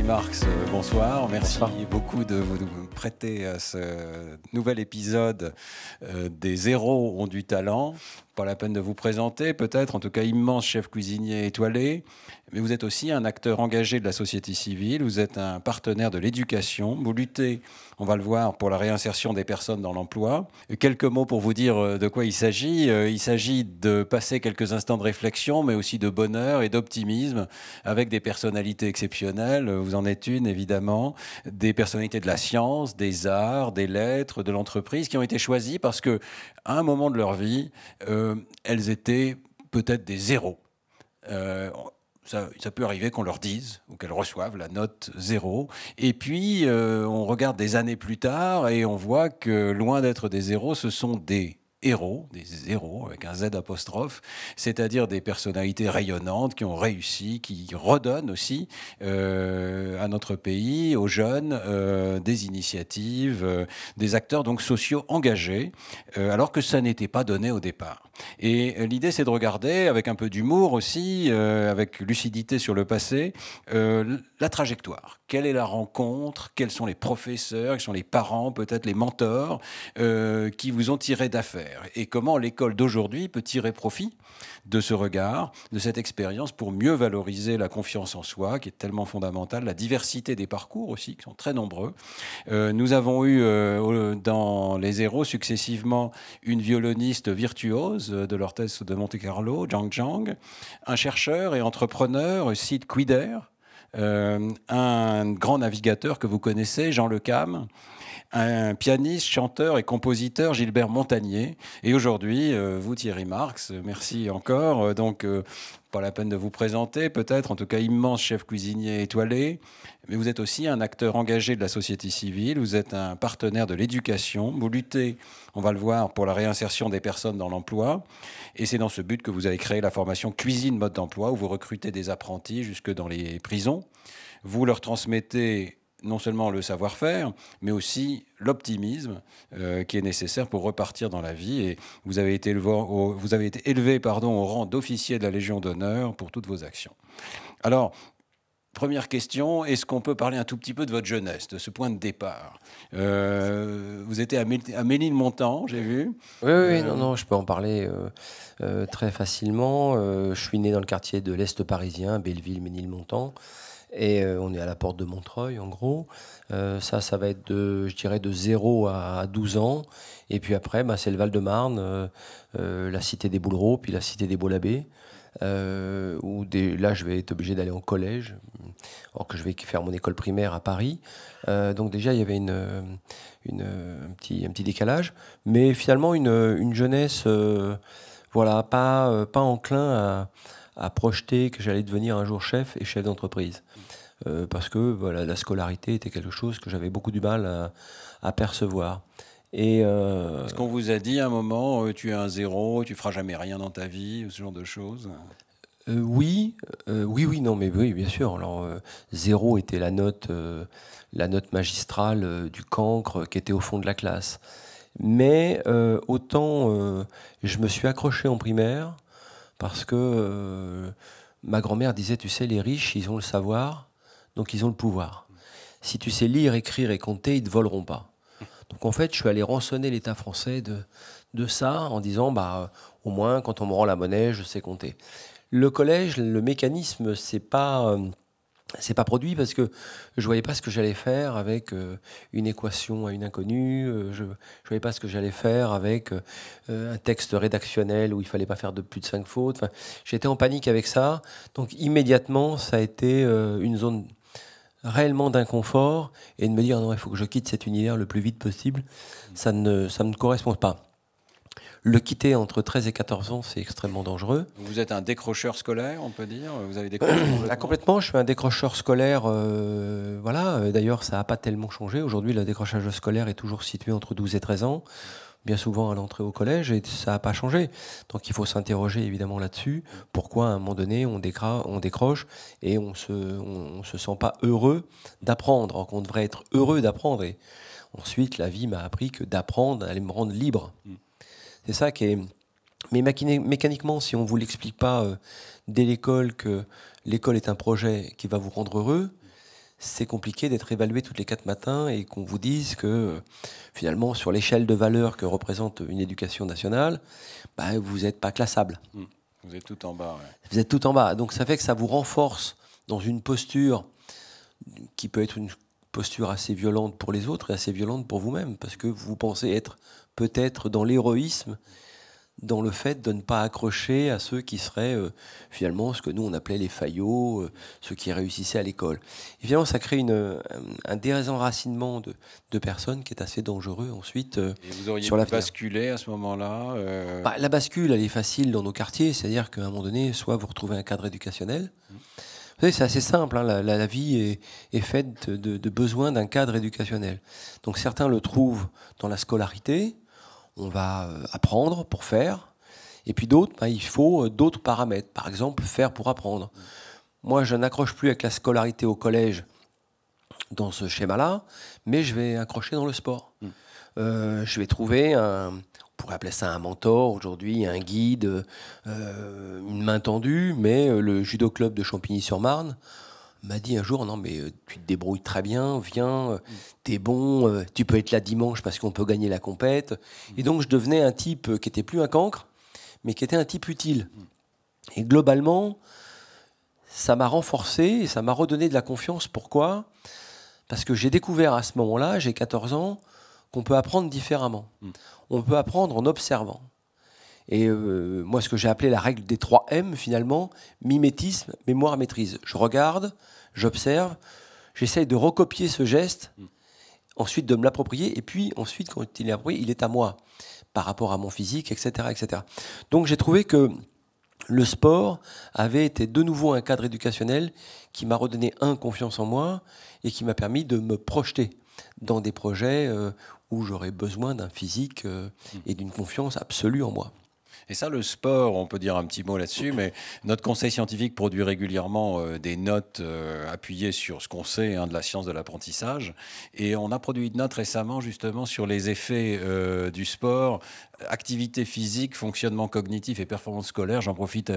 Thierry Marx, bonsoir. Merci Bonsoir. beaucoup de vous prêter à ce nouvel épisode des Zéros ont du talent. Pas la peine de vous présenter, peut-être, en tout cas immense chef cuisinier étoilé, mais vous êtes aussi un acteur engagé de la société civile, vous êtes un partenaire de l'éducation, vous luttez, on va le voir, pour la réinsertion des personnes dans l'emploi. Quelques mots pour vous dire de quoi il s'agit. Il s'agit de passer quelques instants de réflexion, mais aussi de bonheur et d'optimisme avec des personnalités exceptionnelles. Vous en êtes une, évidemment, des personnalités de la science, des arts, des lettres, de l'entreprise, qui ont été choisies parce que, à un moment de leur vie, elles étaient peut-être des zéros. Ça peut arriver qu'on leur dise ou qu'elles reçoivent la note 0. Et puis, on regarde des années plus tard et on voit que, loin d'être des zéros, ce sont des héros, des zéros avec un Z apostrophe, c'est-à-dire des personnalités rayonnantes qui ont réussi, qui redonnent aussi à notre pays, aux jeunes, des initiatives, des acteurs donc sociaux engagés, alors que ça n'était pas donné au départ. Et l'idée, c'est de regarder avec un peu d'humour aussi, avec lucidité sur le passé, la trajectoire. Quelle est la rencontre? Quels sont les professeurs? Quels sont les parents, peut-être les mentors, qui vous ont tiré d'affaire? Et comment l'école d'aujourd'hui peut tirer profit de ce regard, de cette expérience, pour mieux valoriser la confiance en soi, qui est tellement fondamentale, la diversité des parcours aussi, qui sont très nombreux. Nous avons eu dans les Zéros successivement une violoniste virtuose de l'orchestre de Monte-Carlo, Zhang Zhang, un chercheur et entrepreneur, Sid Quider, un grand navigateur que vous connaissez, Jean Le Cam, un pianiste, chanteur et compositeur, Gilbert Montagnier. Et aujourd'hui, vous, Thierry Marx, merci encore. Pas la peine de vous présenter, peut-être, en tout cas immense chef cuisinier étoilé, mais vous êtes aussi un acteur engagé de la société civile, vous êtes un partenaire de l'éducation, vous luttez, on va le voir, pour la réinsertion des personnes dans l'emploi, et c'est dans ce but que vous avez créé la formation Cuisine Mode d'Emploi, où vous recrutez des apprentis jusque dans les prisons. Vous leur transmettez non seulement le savoir-faire, mais aussi l'optimisme qui est nécessaire pour repartir dans la vie. Et vous avez été élevé au rang d'officier de la Légion d'honneur pour toutes vos actions. Alors, première question, est-ce qu'on peut parler un tout petit peu de votre jeunesse, de ce point de départ? Vous étiez à Ménilmontant, j'ai vu. Oui, non, je peux en parler très facilement. Je suis né dans le quartier de l'Est parisien, Belleville, Ménilmontant. Et on est à la porte de Montreuil, en gros. Ça va être, je dirais, de 0 à 12 ans. Et puis après, c'est le Val-de-Marne, la cité des Boulereaux, puis la cité des Beaux-Labbés. Là, je vais être obligé d'aller en collège, alors que je vais faire mon école primaire à Paris. Donc déjà, il y avait un petit décalage. Mais finalement, une jeunesse voilà, pas enclin à projeter que j'allais devenir un jour chef et chef d'entreprise. Parce que voilà, la scolarité était quelque chose que j'avais beaucoup du mal à percevoir. Est-ce qu'on vous a dit à un moment, tu es un zéro, tu feras jamais rien dans ta vie, ce genre de choses? Oui, non, mais oui, bien sûr. Alors, 0 était la note magistrale du cancre qui était au fond de la classe. Mais autant je me suis accroché en primaire parce que ma grand-mère disait, tu sais, les riches, ils ont le savoir, donc ils ont le pouvoir. Si tu sais lire, écrire et compter, ils ne te voleront pas. Donc en fait, je suis allé rançonner l'État français de ça en disant, au moins, quand on me rend la monnaie, je sais compter. Le collège, le mécanisme, c'est pas produit parce que je voyais pas ce que j'allais faire avec une équation à une inconnue. Je voyais pas ce que j'allais faire avec un texte rédactionnel où il fallait pas faire de plus de 5 fautes. Enfin, j'étais en panique avec ça. Donc immédiatement, ça a été une zone réellement d'inconfort et de me dire non, il faut que je quitte cet univers le plus vite possible. Ça ne me correspond pas. Le quitter entre 13 et 14 ans, c'est extrêmement dangereux. Vous êtes un décrocheur scolaire, on peut dire? Vous avez décroché complètement, je suis un décrocheur scolaire. Voilà. D'ailleurs, ça n'a pas tellement changé. Aujourd'hui, le décrochage scolaire est toujours situé entre 12 et 13 ans, bien souvent à l'entrée au collège, et ça n'a pas changé. Donc il faut s'interroger évidemment là-dessus. Pourquoi à un moment donné, on décroche et on se sent pas heureux d'apprendre, alors qu'on devrait être heureux d'apprendre. Et ensuite, la vie m'a appris que d'apprendre allait me rendre libre. C'est ça qui est... Mais mécaniquement, si on ne vous l'explique pas dès l'école que l'école est un projet qui va vous rendre heureux, c'est compliqué d'être évalué toutes les 4 matins et qu'on vous dise que finalement, sur l'échelle de valeur que représente une éducation nationale, bah, vous n'êtes pas classable. Vous êtes tout en bas. Ouais. Vous êtes tout en bas. Donc ça fait que ça vous renforce dans une posture qui peut être une posture assez violente pour les autres et assez violente pour vous-même, parce que vous pensez être peut-être dans l'héroïsme, dans le fait de ne pas accrocher à ceux qui seraient finalement ce que nous on appelait les faillots, ceux qui réussissaient à l'école. Et finalement, ça crée un désenracinement de personnes qui est assez dangereux ensuite et vous auriez sur pu l'avenir. basculer à ce moment-là Bah, la bascule, elle est facile dans nos quartiers, c'est-à-dire qu'à un moment donné, soit vous retrouvez un cadre éducationnel. Vous savez, c'est assez simple, hein, la vie est faite de besoins d'un cadre éducationnel. Donc certains le trouvent dans la scolarité, on va apprendre pour faire, et puis d'autres, bah, il faut d'autres paramètres, par exemple faire pour apprendre. Moi, je n'accroche plus avec la scolarité au collège dans ce schéma-là, mais je vais accrocher dans le sport. Je vais trouver on pourrait appeler ça un mentor aujourd'hui, un guide, une main tendue, mais le judo club de Champigny-sur-Marne m'a dit un jour, non mais tu te débrouilles très bien, viens, t'es bon, tu peux être là dimanche parce qu'on peut gagner la compète. Et donc je devenais un type qui était plus un cancre, mais qui était un type utile. Et globalement, ça m'a renforcé et ça m'a redonné de la confiance. Pourquoi ? Parce que j'ai découvert à ce moment-là, j'ai 14 ans, qu'on peut apprendre différemment. On peut apprendre en observant. Et moi, ce que j'ai appelé la règle des 3 M, finalement, mimétisme, mémoire, maîtrise. Je regarde, j'observe, j'essaye de recopier ce geste, ensuite de me l'approprier, et puis ensuite, quand il est approprié, il est à moi, par rapport à mon physique, etc. etc. Donc j'ai trouvé que le sport avait été de nouveau un cadre éducationnel qui m'a redonné confiance en moi et qui m'a permis de me projeter dans des projets où j'aurais besoin d'un physique et d'une confiance absolue en moi. Et ça, le sport, on peut dire un petit mot là-dessus, mais notre conseil scientifique produit régulièrement des notes appuyées sur ce qu'on sait de la science de l'apprentissage. Et on a produit une note récemment justement sur les effets du sport, activité physique, fonctionnement cognitif et performance scolaire. J'en profite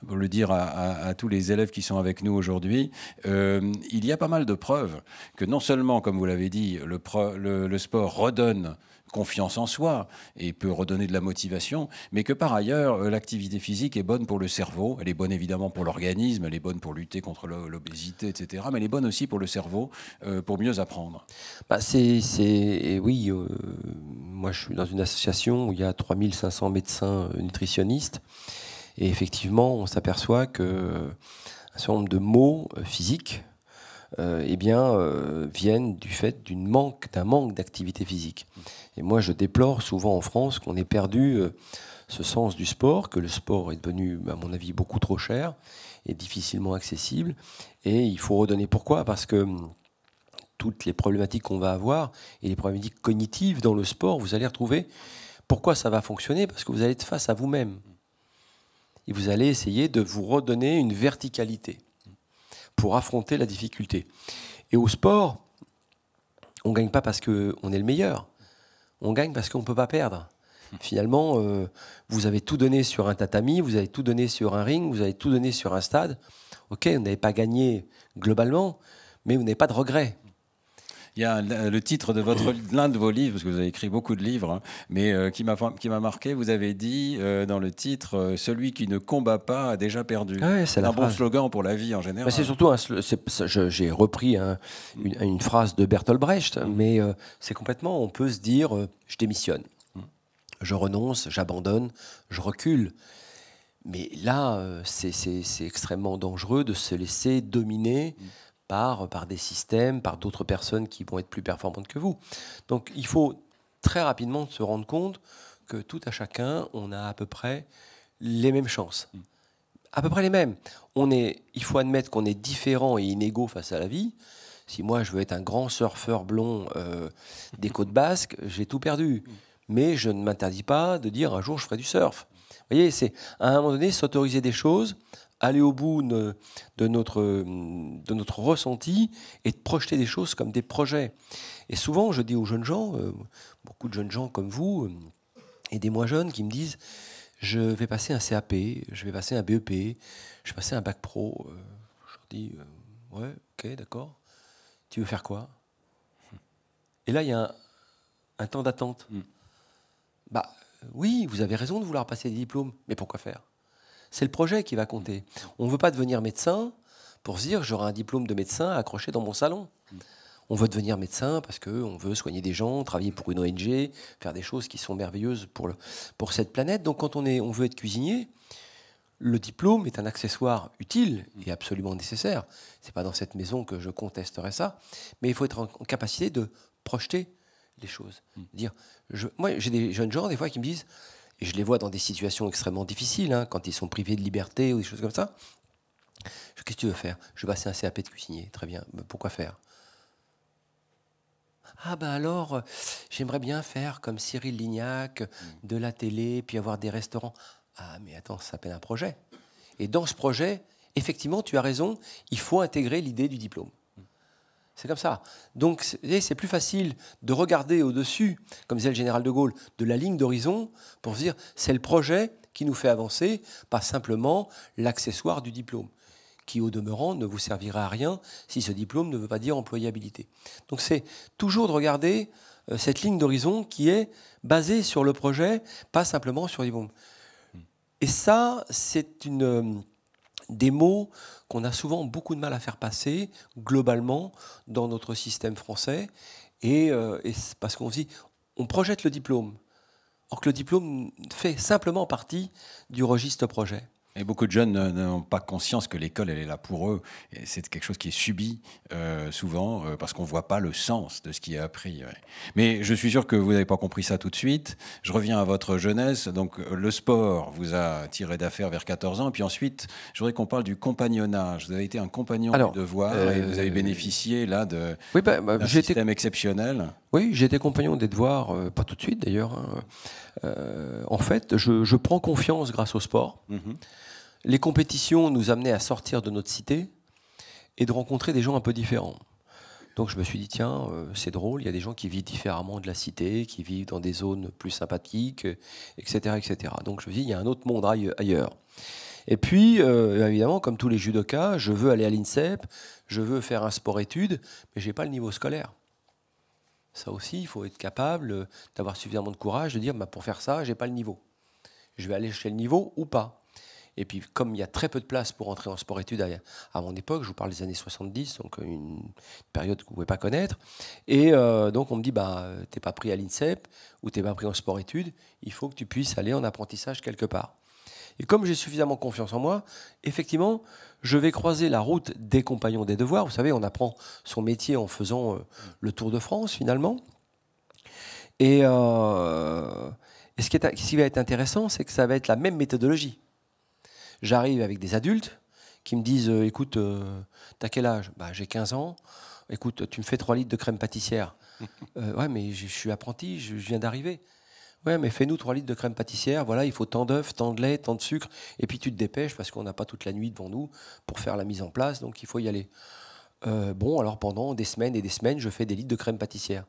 pour le dire à tous les élèves qui sont avec nous aujourd'hui. Il y a pas mal de preuves que non seulement, comme vous l'avez dit, le sport redonne confiance en soi et peut redonner de la motivation, mais que par ailleurs, l'activité physique est bonne pour le cerveau, elle est bonne évidemment pour l'organisme, elle est bonne pour lutter contre l'obésité, etc., mais elle est bonne aussi pour le cerveau, pour mieux apprendre. Bah, oui, moi je suis dans une association où il y a 3500 médecins nutritionnistes, et effectivement, on s'aperçoit qu'un certain nombre de maux physiques viennent du fait d'un manque d'activité physique. Et moi, je déplore souvent en France qu'on ait perdu ce sens du sport, que le sport est devenu, à mon avis, beaucoup trop cher et difficilement accessible. Et il faut redonner. Pourquoi ? Parce que toutes les problématiques qu'on va avoir, et les problématiques cognitives dans le sport, vous allez retrouver. Pourquoi ça va fonctionner ? Parce que vous allez être face à vous-même. Et vous allez essayer de vous redonner une verticalité pour affronter la difficulté. Et au sport, on ne gagne pas parce qu'on est le meilleur. On gagne parce qu'on ne peut pas perdre. Finalement, vous avez tout donné sur un tatami, vous avez tout donné sur un ring, vous avez tout donné sur un stade. Ok, vous n'avez pas gagné globalement, mais vous n'avez pas de regrets. Il y a le titre de l'un de vos livres, parce que vous avez écrit beaucoup de livres, mais qui m'a marqué. Vous avez dit dans le titre celui qui ne combat pas a déjà perdu. Ouais, c'est un bon slogan pour la vie en général. Mais c'est surtout j'ai repris une phrase de Bertolt Brecht, mais c'est complètement, on peut se dire je démissionne, je renonce, j'abandonne, je recule. Mais là, c'est extrêmement dangereux de se laisser dominer par des systèmes, par d'autres personnes qui vont être plus performantes que vous. Donc il faut très rapidement se rendre compte que tout à chacun, on a à peu près les mêmes chances. À peu près les mêmes. Il faut admettre qu'on est différents et inégaux face à la vie. Si moi, je veux être un grand surfeur blond des côtes basques, j'ai tout perdu. Mais je ne m'interdis pas de dire un jour, je ferai du surf. Vous voyez, c'est à un moment donné, s'autoriser des choses, aller au bout de notre ressenti et de projeter des choses comme des projets. Et souvent, je dis aux jeunes gens, beaucoup de jeunes gens comme vous, et des moins jeunes qui me disent je vais passer un CAP, je vais passer un BEP, je vais passer un bac pro. Je leur dis ouais, ok, d'accord. tu veux faire quoi? Et là, il y a un temps d'attente. Bah oui, vous avez raison de vouloir passer des diplômes, mais pourquoi faire? C'est le projet qui va compter. On ne veut pas devenir médecin pour se dire j'aurai un diplôme de médecin accroché dans mon salon. On veut devenir médecin parce qu'on veut soigner des gens, travailler pour une ONG, faire des choses qui sont merveilleuses pour cette planète. Donc quand on veut être cuisinier, le diplôme est un accessoire utile et absolument nécessaire. Ce n'est pas dans cette maison que je contesterai ça, mais il faut être en capacité de projeter les choses. Moi, j'ai des jeunes gens, des fois, qui me disent, et je les vois dans des situations extrêmement difficiles, hein, quand ils sont privés de liberté ou des choses comme ça, qu'est-ce que tu veux faire? Je vais passer un CAP de cuisinier, très bien. Mais pourquoi faire? Ah ben alors, j'aimerais bien faire comme Cyril Lignac, de la télé, puis avoir des restaurants. Ah mais attends, ça s'appelle un projet. Et dans ce projet, effectivement, tu as raison, il faut intégrer l'idée du diplôme. C'est comme ça. Donc c'est plus facile de regarder au-dessus, comme disait le général de Gaulle, de la ligne d'horizon, pour se dire c'est le projet qui nous fait avancer, pas simplement l'accessoire du diplôme, qui au demeurant ne vous servira à rien si ce diplôme ne veut pas dire employabilité. Donc c'est toujours de regarder cette ligne d'horizon qui est basée sur le projet, pas simplement sur les diplômes. Et ça, c'est des mots qu'on a souvent beaucoup de mal à faire passer globalement dans notre système français. Et parce qu'on se dit, on projette le diplôme, alors que le diplôme fait simplement partie du registre projet. Et beaucoup de jeunes n'ont pas conscience que l'école, elle est là pour eux. Et c'est quelque chose qui est subi souvent parce qu'on ne voit pas le sens de ce qui est appris. Ouais. Mais je suis sûr que vous n'avez pas compris ça tout de suite. Je reviens à votre jeunesse. Donc le sport vous a tiré d'affaire vers 14 ans. Et puis ensuite, je voudrais qu'on parle du compagnonnage. Vous avez été un compagnon du devoir et vous avez bénéficié là d'un système exceptionnel. Oui, j'ai été compagnon des devoirs, pas tout de suite d'ailleurs. En fait, je prends confiance grâce au sport. Les compétitions nous amenaient à sortir de notre cité et de rencontrer des gens un peu différents. Donc je me suis dit, tiens, c'est drôle, il y a des gens qui vivent différemment de la cité, qui vivent dans des zones plus sympathiques, etc. etc. Donc je me suis dit, il y a un autre monde ailleurs. Et puis, évidemment, comme tous les judokas, je veux aller à l'INSEP, je veux faire un sport-études, mais je n'ai pas le niveau scolaire. Ça aussi, il faut être capable d'avoir suffisamment de courage, de dire, bah, pour faire ça, je n'ai pas le niveau. Je vais aller chez le niveau ou pas. Et puis, comme il y a très peu de place pour entrer en sport-études à mon époque, je vous parle des années 70, donc une période que vous ne pouvez pas connaître. Et donc, on me dit, bah, tu n'es pas pris à l'INSEP ou tu n'es pas pris en sport-études, il faut que tu puisses aller en apprentissage quelque part. Et comme j'ai suffisamment confiance en moi, effectivement, je vais croiser la route des compagnons des devoirs. Vous savez, on apprend son métier en faisant le Tour de France, finalement. Et ce qui va être intéressant, c'est que ça va être la même méthodologie. J'arrive avec des adultes qui me disent « Écoute, t'as quel âge ?» Bah, j'ai 15 ans. « Écoute, tu me fais 3 litres de crème pâtissière. » Ouais, mais je suis apprenti, je viens d'arriver. « Ouais, mais fais-nous 3 litres de crème pâtissière. Voilà, il faut tant d'œufs, tant de lait, tant de sucre. Et puis tu te dépêches parce qu'on n'a pas toute la nuit devant nous pour faire la mise en place, donc il faut y aller. » Bon, alors pendant des semaines et des semaines, je fais des litres de crème pâtissière.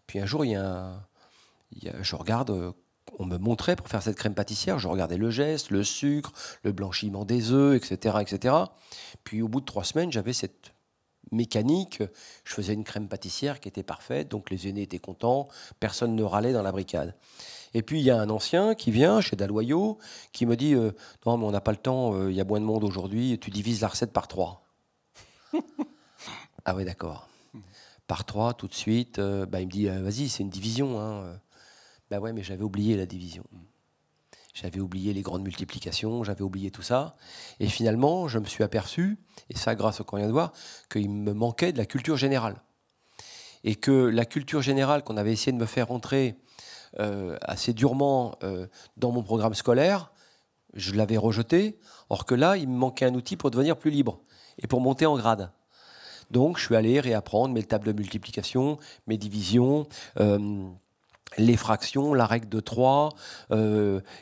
Puis un jour, je regarde... On me montrait pour faire cette crème pâtissière, je regardais le geste, le sucre, le blanchiment des œufs, etc., etc. Puis au bout de 3 semaines, j'avais cette mécanique. Je faisais une crème pâtissière qui était parfaite, donc les aînés étaient contents, personne ne râlait dans la brigade. Et puis il y a un ancien qui vient chez Dalloyau, qui me dit non mais on n'a pas le temps, il y a moins de monde aujourd'hui, tu divises la recette par 3. Ah ouais, d'accord. Par 3 tout de suite, il me dit vas-y, c'est une division, hein. Ben ouais, mais j'avais oublié la division. J'avais oublié les grandes multiplications, j'avais oublié tout ça. Et finalement, je me suis aperçu, et ça grâce au qu'on vient de voir, qu'il me manquait de la culture générale. Et que la culture générale qu'on avait essayé de me faire entrer assez durement dans mon programme scolaire, je l'avais rejeté. Or que là, il me manquait un outil pour devenir plus libre et pour monter en grade. Donc, je suis allé réapprendre mes tables de multiplication, mes divisions, les fractions, la règle de 3,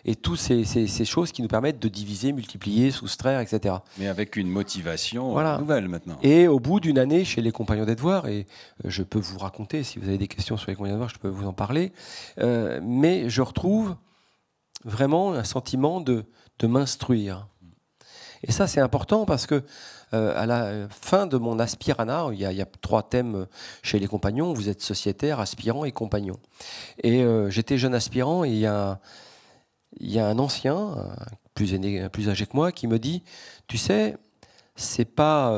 et toutes ces choses qui nous permettent de diviser, multiplier, soustraire, etc. Mais avec une motivation nouvelle maintenant. Et au bout d'une année chez les compagnons des devoirs, et je peux vous raconter, si vous avez des questions sur les compagnons des devoirs, je peux vous en parler, mais je retrouve vraiment un sentiment de m'instruire. Et ça, c'est important parce que à la fin de mon aspirana, il y a 3 thèmes chez les compagnons. Vous êtes sociétaire, aspirant et compagnon. Et j'étais jeune aspirant et il y a un ancien, plus âgé que moi, qui me dit, tu sais, c'est pas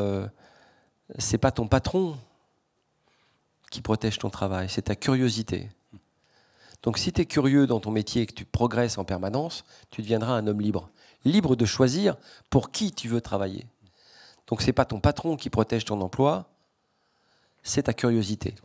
ton patron qui protège ton travail, c'est ta curiosité. Donc si tu es curieux dans ton métier et que tu progresses en permanence, tu deviendras un homme libre. Libre de choisir pour qui tu veux travailler. Donc c'est pas ton patron qui protège ton emploi, c'est ta curiosité.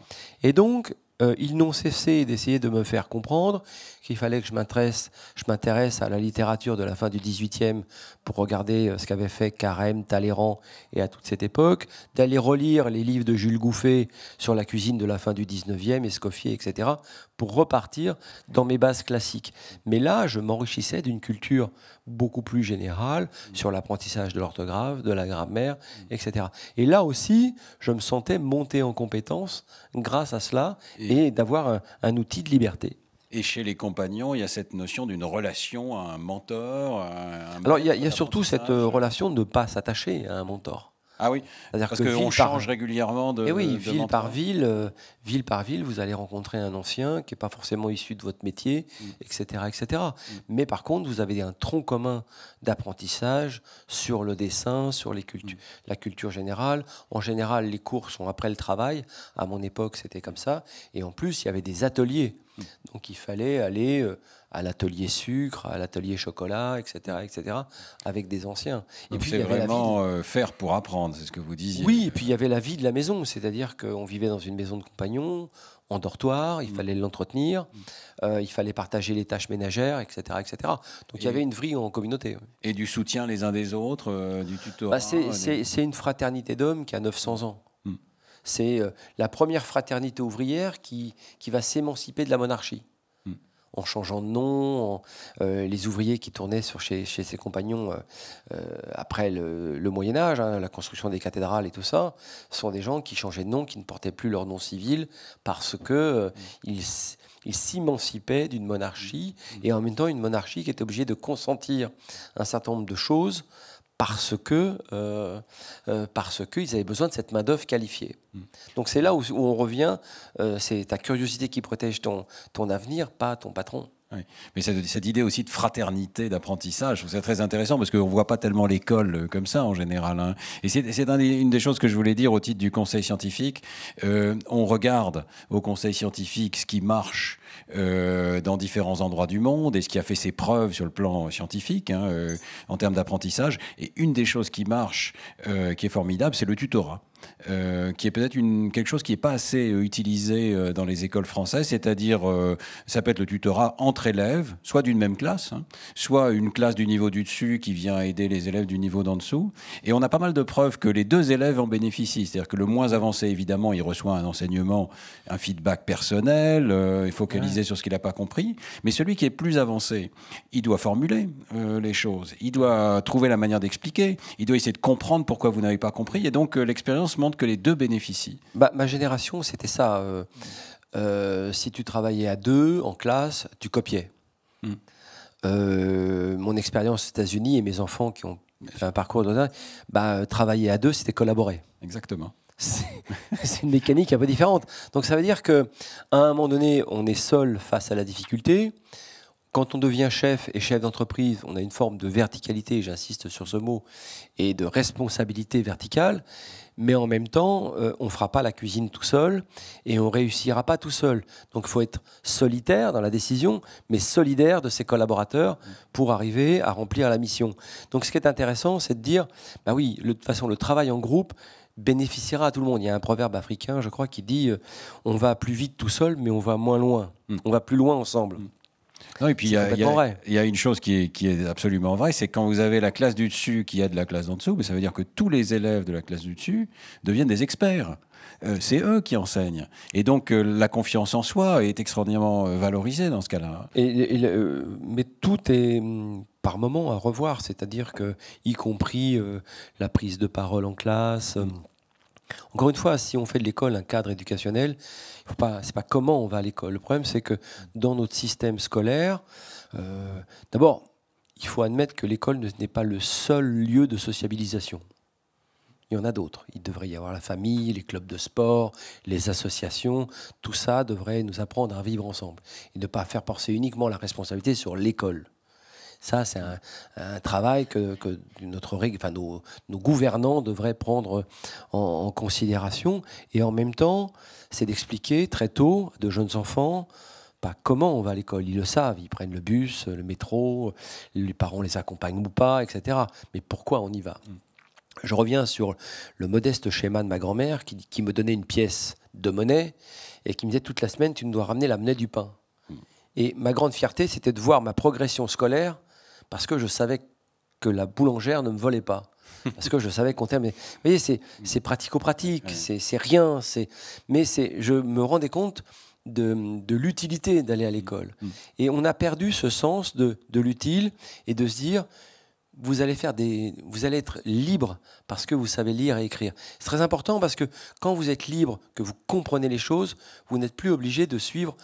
Et donc, ils n'ont cessé d'essayer de me faire comprendre qu'il fallait que je m'intéresse à la littérature de la fin du XVIIIe pour regarder ce qu'avaient fait Carême, Talleyrand et à toute cette époque, d'aller relire les livres de Jules Gouffet sur la cuisine de la fin du XIXe, Escoffier, etc., pour repartir dans mes bases classiques. Mais là, je m'enrichissais d'une culture beaucoup plus générale sur l'apprentissage de l'orthographe, de la grammaire, etc. Et là aussi, je me sentais monter en compétence grâce à cela et d'avoir un outil de liberté. Et chez les compagnons, il y a cette notion d'une relation à un mentor. Alors, il y a surtout cette relation de ne pas s'attacher à un mentor. Ah oui, parce qu'on change régulièrement de. Et oui, de ville par ville, vous allez rencontrer un ancien qui n'est pas forcément issu de votre métier, etc., etc. Mais par contre, vous avez un tronc commun d'apprentissage sur le dessin, sur la culture générale. En général, les cours sont après le travail. À mon époque, c'était comme ça. Et en plus, il y avait des ateliers. Donc, il fallait aller à l'atelier sucre, à l'atelier chocolat, etc., avec des anciens. Donc et puis, c'est vraiment faire pour apprendre, c'est ce que vous disiez. Oui, et puis il y avait la vie de la maison, c'est-à-dire qu'on vivait dans une maison de compagnons, en dortoir, il fallait l'entretenir, il fallait partager les tâches ménagères, etc., etc. Donc il y avait une vie en communauté. Et du soutien les uns des autres, du tutorat. C'est une fraternité d'hommes qui a 900 ans. C'est la première fraternité ouvrière qui va s'émanciper de la monarchie. En changeant de nom, les ouvriers qui tournaient chez ses compagnons après le Moyen-Âge, la construction des cathédrales et tout ça, sont des gens qui changeaient de nom, qui ne portaient plus leur nom civil parce qu'ils s'émancipaient d'une monarchie et en même temps une monarchie qui était obligée de consentir un certain nombre de choses parce qu'ils avaient besoin de cette main-d'œuvre qualifiée. Donc c'est là où on revient, c'est ta curiosité qui protège ton avenir, pas ton patron. Oui. Mais cette idée aussi de fraternité, d'apprentissage, c'est très intéressant parce qu'on ne voit pas tellement l'école comme ça en général. Hein. Et c'est une des choses que je voulais dire au titre du conseil scientifique. On regarde au conseil scientifique ce qui marche dans différents endroits du monde et ce qui a fait ses preuves sur le plan scientifique en termes d'apprentissage. Et une des choses qui marche, qui est formidable, c'est le tutorat. Qui est peut-être quelque chose qui n'est pas assez utilisé dans les écoles françaises, c'est-à-dire ça peut être le tutorat entre élèves, soit d'une même classe, soit une classe du niveau du dessus qui vient aider les élèves du niveau d'en dessous. Et on a pas mal de preuves que les deux élèves en bénéficient, c'est-à-dire que le moins avancé, évidemment, il reçoit un enseignement, un feedback personnel, il faut focaliser sur ce qu'il n'a pas compris, mais celui qui est plus avancé, il doit formuler les choses, il doit trouver la manière d'expliquer, il doit essayer de comprendre pourquoi vous n'avez pas compris, et donc l'expérience montre que les deux bénéficient. Ma génération, c'était ça. Si tu travaillais à deux en classe, tu copiais. Mon expérience aux États-Unis et mes enfants qui ont fait un parcours de travailler à deux, c'était collaborer. Exactement. C'est une mécanique un peu différente. Donc ça veut dire qu'à un moment donné, on est seul face à la difficulté. Quand on devient chef et chef d'entreprise, on a une forme de verticalité, j'insiste sur ce mot, et de responsabilité verticale. Mais en même temps, on ne fera pas la cuisine tout seul et on ne réussira pas tout seul. Donc il faut être solitaire dans la décision, mais solidaire de ses collaborateurs pour arriver à remplir la mission. Donc ce qui est intéressant, c'est de dire, bah oui, de toute façon, le travail en groupe bénéficiera à tout le monde. Il y a un proverbe africain, je crois, qui dit on va plus vite tout seul, mais on va moins loin. On va plus loin ensemble. Non, et puis il y a une chose qui est absolument vraie, c'est que quand vous avez la classe du dessus qui aide la classe d'en dessous, ça veut dire que tous les élèves de la classe du dessus deviennent des experts. C'est eux qui enseignent. Et donc la confiance en soi est extraordinairement valorisée dans ce cas-là. Mais tout est par moment à revoir, c'est-à-dire que, y compris la prise de parole en classe. Encore une fois, si on fait de l'école un cadre éducationnel, c'est pas comment on va à l'école. Le problème, c'est que dans notre système scolaire, d'abord, il faut admettre que l'école n'est pas le seul lieu de sociabilisation. Il y en a d'autres. Il devrait y avoir la famille, les clubs de sport, les associations. Tout ça devrait nous apprendre à vivre ensemble et ne pas faire porter uniquement la responsabilité sur l'école. Ça, c'est un travail que nos gouvernants devraient prendre en considération. Et en même temps, c'est d'expliquer très tôt à de jeunes enfants comment on va à l'école. Ils le savent, ils prennent le bus, le métro, les parents les accompagnent ou pas, etc. Mais pourquoi on y va ? Je reviens sur le modeste schéma de ma grand-mère qui me donnait une pièce de monnaie et qui me disait toute la semaine, tu nous dois ramener la monnaie du pain. Et ma grande fierté, c'était de voir ma progression scolaire parce que je savais que la boulangère ne me volait pas. Parce que je savais compter. Mais vous voyez, c'est pratico-pratique, c'est rien. Mais je me rendais compte de l'utilité d'aller à l'école. Et on a perdu ce sens de l'utile et de se dire... Vous allez être libre parce que vous savez lire et écrire. C'est très important parce que quand vous êtes libre, que vous comprenez les choses, vous n'êtes plus obligé de suivre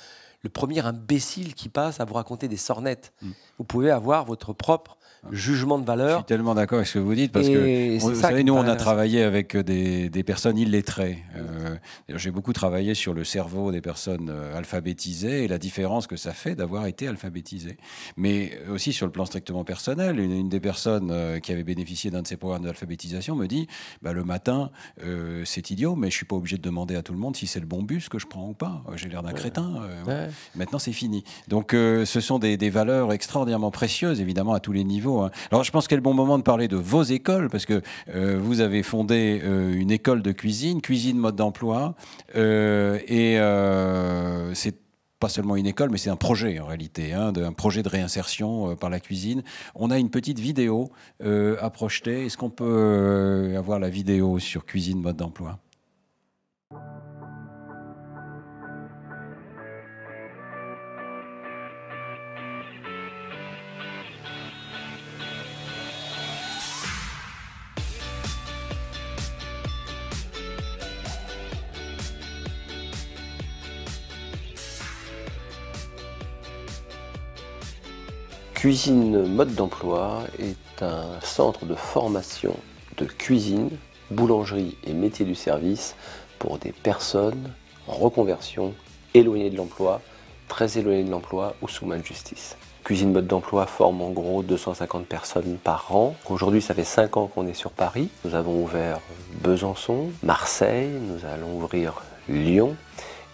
le premier imbécile qui passe à vous raconter des sornettes. Vous pouvez avoir votre propre jugement de valeur. Je suis tellement d'accord avec ce que vous dites parce que, vous savez, nous, on a travaillé avec des personnes illettrées. J'ai beaucoup travaillé sur le cerveau des personnes alphabétisées et la différence que ça fait d'avoir été alphabétisé. Mais aussi sur le plan strictement personnel, une des personnes qui avait bénéficié d'un de ces programmes d'alphabétisation me dit le matin, c'est idiot, mais je ne suis pas obligé de demander à tout le monde si c'est le bon bus que je prends ou pas. J'ai l'air d'un crétin. Maintenant, c'est fini. Donc, ce sont des valeurs extraordinairement précieuses, évidemment, à tous les niveaux. Alors, je pense qu'il est le bon moment de parler de vos écoles, parce que vous avez fondé une école de cuisine mode d'emploi, et c'est pas seulement une école, mais c'est un projet en réalité, un projet de réinsertion par la cuisine. On a une petite vidéo à projeter. Est-ce qu'on peut avoir la vidéo sur cuisine mode d'emploi ? Cuisine Mode d'Emploi est un centre de formation de cuisine, boulangerie et métiers du service pour des personnes en reconversion, éloignées de l'emploi, très éloignées de l'emploi ou sous main de justice. Cuisine Mode d'Emploi forme en gros 250 personnes par an. Aujourd'hui, ça fait 5 ans qu'on est sur Paris. Nous avons ouvert Besançon, Marseille, nous allons ouvrir Lyon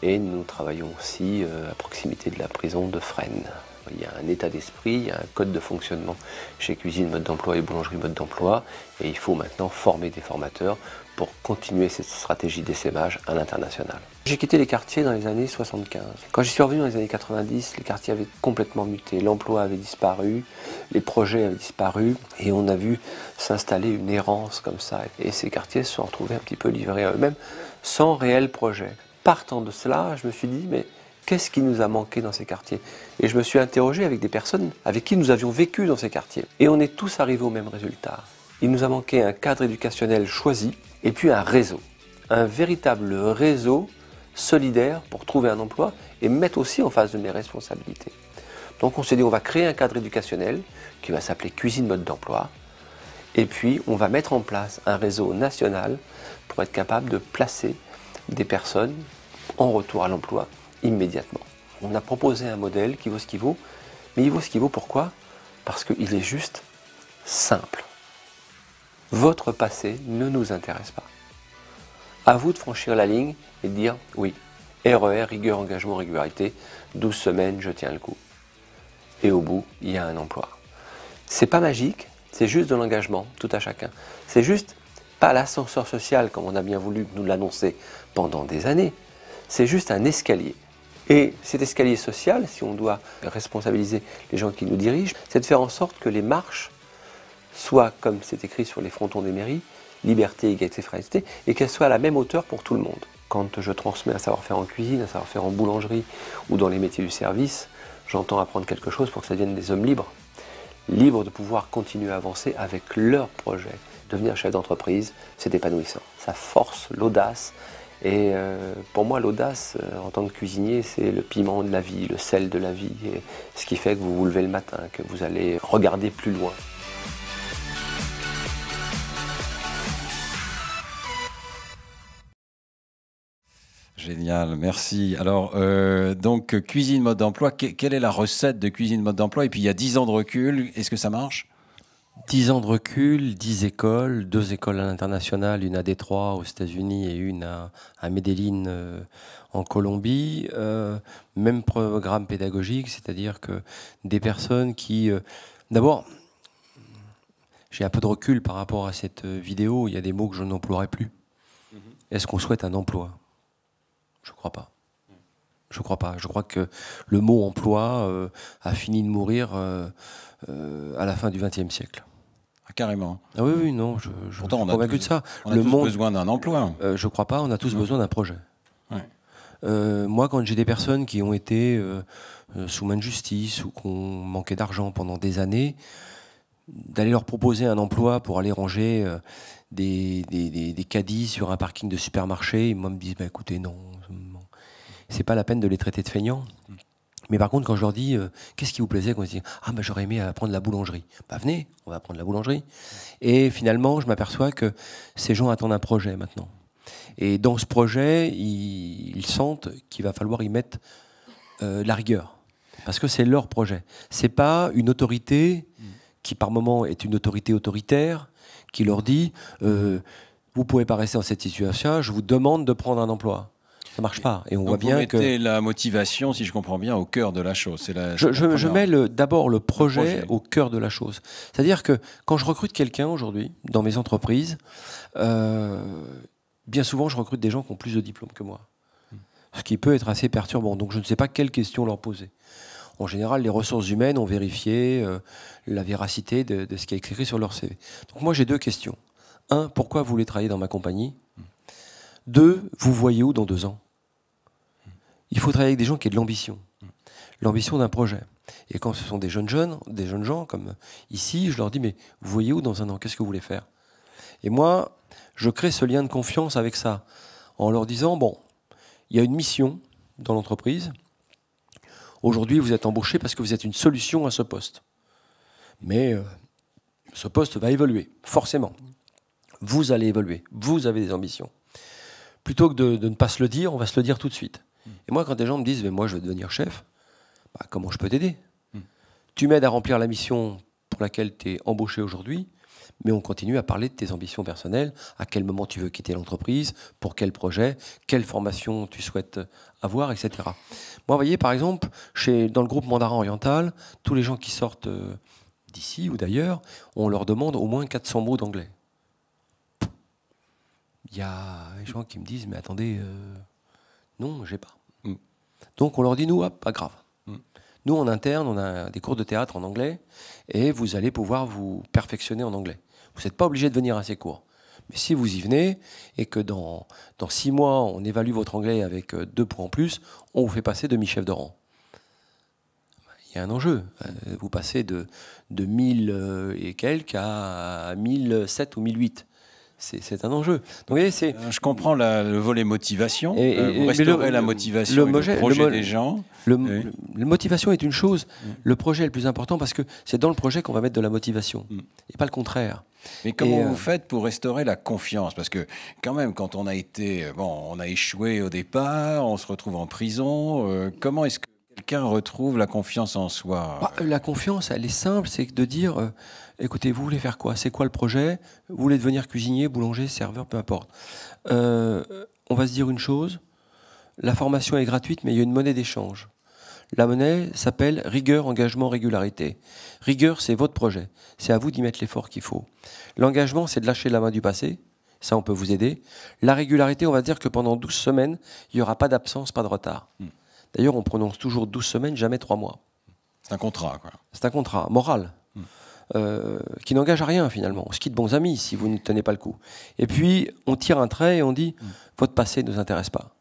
et nous travaillons aussi à proximité de la prison de Fresnes. Il y a un état d'esprit, il y a un code de fonctionnement chez Cuisine Mode d'Emploi et Boulangerie Mode d'Emploi. Et il faut maintenant former des formateurs pour continuer cette stratégie d'essaimage à l'international. J'ai quitté les quartiers dans les années 75. Quand j'y suis revenu dans les années 90, les quartiers avaient complètement muté. L'emploi avait disparu, les projets avaient disparu et on a vu s'installer une errance comme ça. Et ces quartiers se sont retrouvés un petit peu livrés à eux-mêmes sans réel projet. Partant de cela, je me suis dit, mais qu'est-ce qui nous a manqué dans ces quartiers? Et je me suis interrogé avec des personnes avec qui nous avions vécu dans ces quartiers. Et on est tous arrivés au même résultat. Il nous a manqué un cadre éducationnel choisi et puis un réseau. Un véritable réseau solidaire pour trouver un emploi et mettre aussi en face de mes responsabilités. Donc on s'est dit on va créer un cadre éducationnel qui va s'appeler Cuisine Mode d'Emploi. Et puis on va mettre en place un réseau national pour être capable de placer des personnes en retour à l'emploi immédiatement. On a proposé un modèle qui vaut ce qu'il vaut, mais il vaut ce qu'il vaut pourquoi? Parce qu'il est juste simple. Votre passé ne nous intéresse pas. À vous de franchir la ligne et de dire oui, RER, rigueur, engagement, régularité, 12 semaines, je tiens le coup. Et au bout, il y a un emploi. C'est pas magique, c'est juste de l'engagement, tout à chacun. C'est juste pas l'ascenseur social comme on a bien voulu nous l'annoncer pendant des années. C'est juste un escalier. Et cet escalier social, si on doit responsabiliser les gens qui nous dirigent, c'est de faire en sorte que les marches soient, comme c'est écrit sur les frontons des mairies, liberté, égalité, fraternité, et qu'elles soient à la même hauteur pour tout le monde. Quand je transmets un savoir-faire en cuisine, un savoir-faire en boulangerie ou dans les métiers du service, j'entends apprendre quelque chose pour que ça devienne des hommes libres. Libres de pouvoir continuer à avancer avec leur projet. Devenir chef d'entreprise, c'est épanouissant. Ça force l'audace. Et pour moi, l'audace, en tant que cuisinier, c'est le piment de la vie, le sel de la vie. Et ce qui fait que vous vous levez le matin, que vous allez regarder plus loin. Génial, merci. Alors, donc, cuisine mode d'emploi, quelle est la recette de cuisine mode d'emploi? Et puis, il y a 10 ans de recul, est-ce que ça marche? 10 ans de recul, 10 écoles, 2 écoles à l'international, une à Détroit aux États-Unis et une à Medellín en Colombie. Même programme pédagogique, c'est-à-dire que des personnes qui... D'abord, j'ai un peu de recul par rapport à cette vidéo, il y a des mots que je n'emploierai plus. Est-ce qu'on souhaite un emploi? Je ne crois pas. Je crois pas. Je crois que le mot emploi a fini de mourir à la fin du XXe siècle. Ah, carrément. Ah oui, oui, non, je Pourtant, suis convaincu de ça. On a tous besoin d'un emploi. Je ne crois pas, on a tous besoin d'un projet. Ouais. Moi, quand j'ai des personnes qui ont été sous main de justice ou qui ont manqué d'argent pendant des années, d'aller leur proposer un emploi pour aller ranger des caddies sur un parking de supermarché, ils me disent bah, écoutez, non, c'est pas la peine de les traiter de feignants. Mais par contre, quand je leur dis qu'est-ce qui vous plaisait, quand ils disent ah bah, j'aurais aimé apprendre la boulangerie, bah venez, on va apprendre la boulangerie. Et finalement, je m'aperçois que ces gens attendent un projet maintenant. Et dans ce projet, ils sentent qu'il va falloir y mettre la rigueur, parce que c'est leur projet. C'est pas une autorité qui par moment est une autorité autoritaire qui leur dit vous pouvez pas rester dans cette situation, je vous demande de prendre un emploi. Ça marche pas. Et on voit bien que... Vous mettez la motivation, si je comprends bien, au cœur de la chose. Je mets d'abord le projet au cœur de la chose. C'est-à-dire que quand je recrute quelqu'un aujourd'hui, dans mes entreprises, bien souvent je recrute des gens qui ont plus de diplômes que moi. Ce qui peut être assez perturbant. Donc je ne sais pas quelles questions leur poser. En général, les ressources humaines ont vérifié la véracité de ce qui est écrit sur leur CV. Donc moi j'ai deux questions. Un, pourquoi vous voulez travailler dans ma compagnie? Deux, vous voyez où dans 2 ans? Il faut travailler avec des gens qui aient de l'ambition. L'ambition d'un projet. Et quand ce sont des jeunes gens, comme ici, je leur dis, mais vous voyez où dans 1 an? Qu'est-ce que vous voulez faire? Et moi, je crée ce lien de confiance avec ça, en leur disant, bon, il y a une mission dans l'entreprise. Aujourd'hui, vous êtes embauché parce que vous êtes une solution à ce poste. Mais ce poste va évoluer, forcément. Vous allez évoluer, vous avez des ambitions. Plutôt que de ne pas se le dire, on va se le dire tout de suite. Et moi, quand des gens me disent « moi, je veux devenir chef bah, », comment je peux t'aider? Tu m'aides à remplir la mission pour laquelle tu es embauché aujourd'hui, mais on continue à parler de tes ambitions personnelles, à quel moment tu veux quitter l'entreprise, pour quel projet, quelle formation tu souhaites avoir, etc. Moi, vous voyez, par exemple, dans le groupe Mandarin Oriental, tous les gens qui sortent d'ici ou d'ailleurs, on leur demande au moins 400 mots d'anglais. Il y a des gens qui me disent « mais attendez, non, j'ai pas ». Donc on leur dit, nous, pas grave. Nous, en interne, on a des cours de théâtre en anglais et vous allez pouvoir vous perfectionner en anglais. Vous n'êtes pas obligé de venir à ces cours. Mais si vous y venez et que dans 6 mois, on évalue votre anglais avec 2 points en plus, on vous fait passer demi-chef de rang. Il y a un enjeu. Vous passez de 1000 et quelques à 1007 ou 1008. C'est un enjeu. Donc, voyez, je comprends le volet motivation. Vous restaurez la motivation et le projet des gens. La motivation est une chose. Le projet est le plus important parce que c'est dans le projet qu'on va mettre de la motivation. Et pas le contraire. Mais comment vous faites pour restaurer la confiance? Parce que quand même, quand on a été... on a échoué au départ, on se retrouve en prison. Comment est-ce que quelqu'un retrouve la confiance en soi? La confiance, elle est simple. C'est de dire... écoutez, vous voulez faire quoi? C'est quoi le projet? Vous voulez devenir cuisinier, boulanger, serveur, peu importe. On va se dire une chose, la formation est gratuite, mais il y a une monnaie d'échange. La monnaie s'appelle rigueur, engagement, régularité. Rigueur, c'est votre projet. C'est à vous d'y mettre l'effort qu'il faut. L'engagement, c'est de lâcher la main du passé. Ça, on peut vous aider. La régularité, on va dire que pendant 12 semaines, il n'y aura pas d'absence, pas de retard. D'ailleurs, on prononce toujours 12 semaines, jamais 3 mois. C'est un contrat, quoi. C'est un contrat moral. Qui n'engage à rien finalement. On se quitte bons amis si vous ne tenez pas le coup. Et puis on tire un trait et on dit votre passé ne nous intéresse pas.